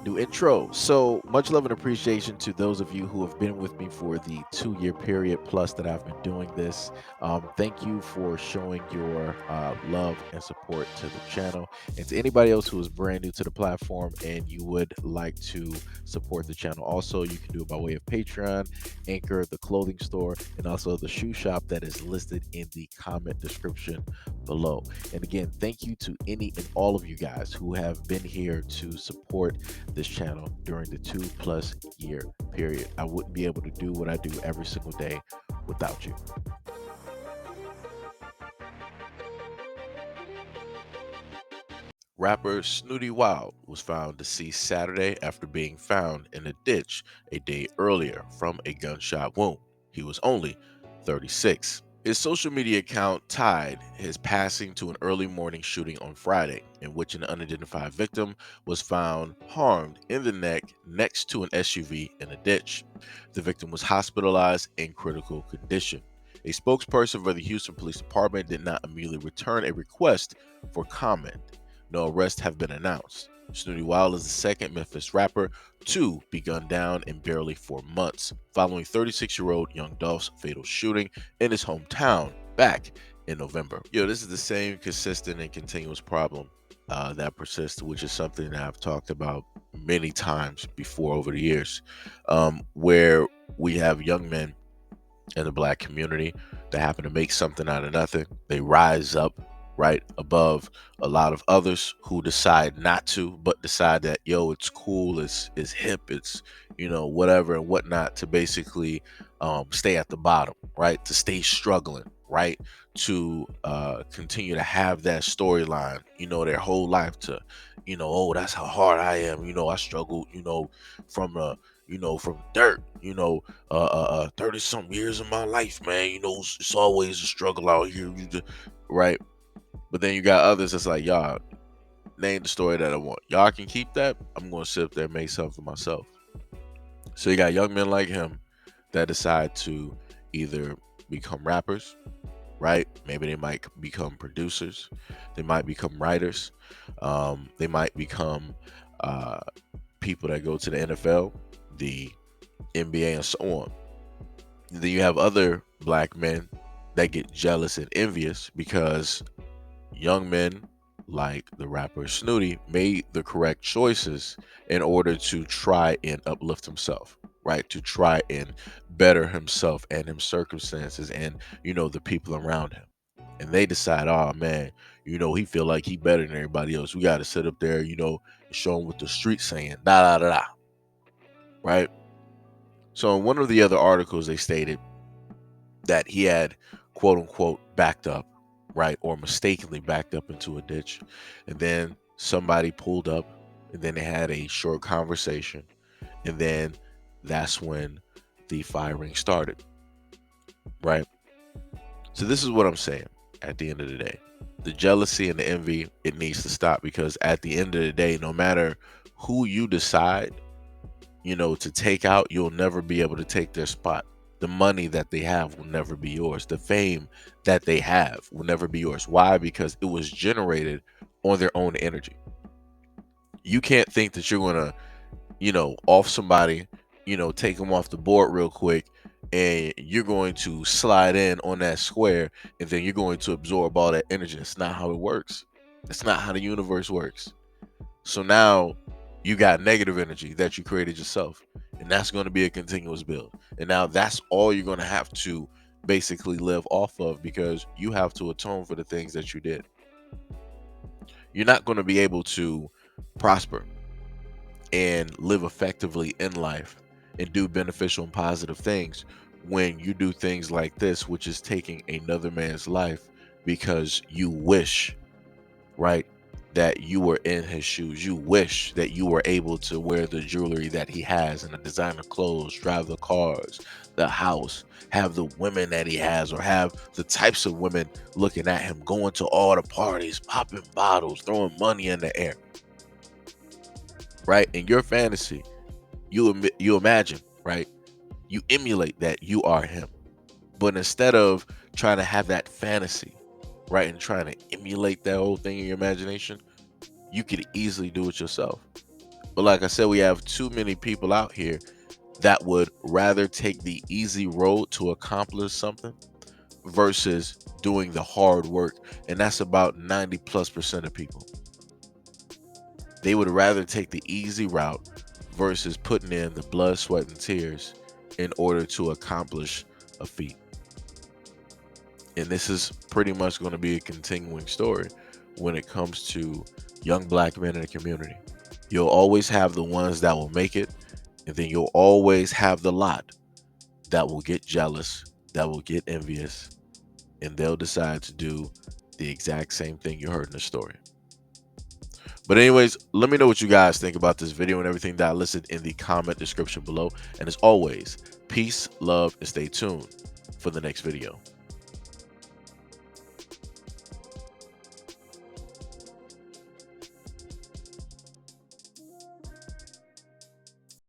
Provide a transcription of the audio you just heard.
New intro. So much love and appreciation to those of you who have been with me for the 2 year period plus that I've been doing this. Thank you for showing your love and support to the channel. And to anybody else who is brand new to the platform and you would like to support the channel, also, you can do it by way of Patreon, Anchor, the clothing store, and also the shoe shop that is listed in the comment description below. And again, thank you to any and all of you guys who have been here to support this channel during the 2+ year period. I wouldn't be able to do what I do every single day without you. Rapper Snooty Wild was found deceased Saturday after being found in a ditch a day earlier from a gunshot wound. He was only 36. His social media account tied his passing to an early morning shooting on Friday, in which an unidentified victim was found harmed in the neck next to an SUV in a ditch. The victim was hospitalized in critical condition. A spokesperson for the Houston Police Department did not immediately return a request for comment. No arrests have been announced. Snooty Wild is the second Memphis rapper to be gunned down in barely 4 months, following 36-year-old Young Dolph's fatal shooting in his hometown back in November. This is the same consistent and continuous problem that persists, which is something that I've talked about many times before over the years, where we have young men in the black community that happen to make something out of nothing. They rise up right above a lot of others who decide not to, but decide that it's cool, it's hip, it's whatever and whatnot, to basically stay at the bottom, right? To stay struggling, right? To continue to have that storyline, their whole life, to oh, that's how hard I am, I struggled, from from dirt, 30 some years of my life, man, it's always a struggle out here, right? But then you got others that's like, y'all, name the story that I want. Y'all can keep that. I'm going to sit up there and make something for myself. So you got young men like him that decide to either become rappers, right? Maybe they might become producers. They might become writers. They might become people that go to the NFL, the NBA, and so on. Then you have other black men that get jealous and envious because young men like the rapper Snooty made the correct choices in order to try and uplift himself, right? To try and better himself and his circumstances and, the people around him. And they decide, oh man, he feel like he better than everybody else. We got to sit up there, and show him what the street's saying, da da da da, right? So in one of the other articles, they stated that he had quote unquote backed up, right, or mistakenly backed up into a ditch, and then somebody pulled up, and then they had a short conversation, and then that's when the firing started, right? So this is what I'm saying. At the end of the day, the jealousy and the envy, it needs to stop, because at the end of the day, no matter who you decide to take out, you'll never be able to take their spot. The money that they have will never be yours. The fame that they have will never be yours. Why? Because it was generated on their own energy. You can't think that you're going to, off somebody, take them off the board real quick, and you're going to slide in on that square, and then you're going to absorb all that energy. It's not how it works. It's not how the universe works. So now you got negative energy that you created yourself, and that's going to be a continuous build. And now that's all you're going to have to basically live off of, because you have to atone for the things that you did. You're not going to be able to prosper and live effectively in life and do beneficial and positive things when you do things like this, which is taking another man's life because you wish, right, that you were in his shoes. You wish that you were able to wear the jewelry that he has, and the designer clothes, drive the cars, the house, have the women that he has, or have the types of women looking at him, going to all the parties, popping bottles, throwing money in the air, right? In your fantasy, you imagine, right? You emulate that you are him. But instead of trying to have that fantasy, right, and trying to emulate that whole thing in your imagination, you could easily do it yourself. But like I said, we have too many people out here that would rather take the easy road to accomplish something versus doing the hard work. And that's about 90+% of people. They would rather take the easy route versus putting in the blood, sweat, and tears in order to accomplish a feat. And this is pretty much going to be a continuing story when it comes to young black men in the community. You'll always have the ones that will make it, and then you'll always have the lot that will get jealous, that will get envious, and they'll decide to do the exact same thing you heard in the story. But anyways, let me know what you guys think about this video and everything that I listed in the comment description below. And as always, peace, love, and stay tuned for the next video.